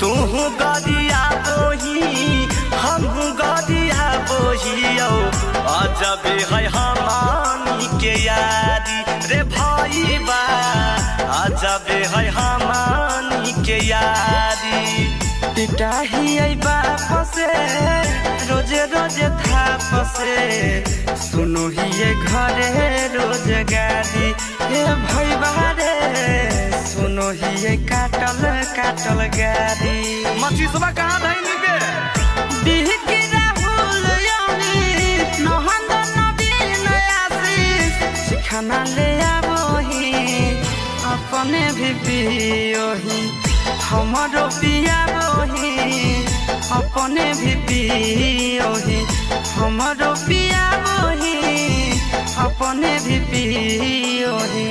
तू गरिया बोही हम गरिया बोहियो अजब है हमानी के यारी रे भाई बा अजब है हमानी के यारी पिटाही बाप से रोजे रोजे थाप से सुनो ही ये घरे रोजगारी हे भाई बारे सुनो ही ये काटल काटल गारी मछली सुबह कहाँ धैनी बे बिहकी राहुल यानी नहंद नवीन आशीष सिखाना ले आवही अपने भी पियोही हमारो पिया बोही अपने भी पियोही हमारो पिया बोही अपने भी पियोही।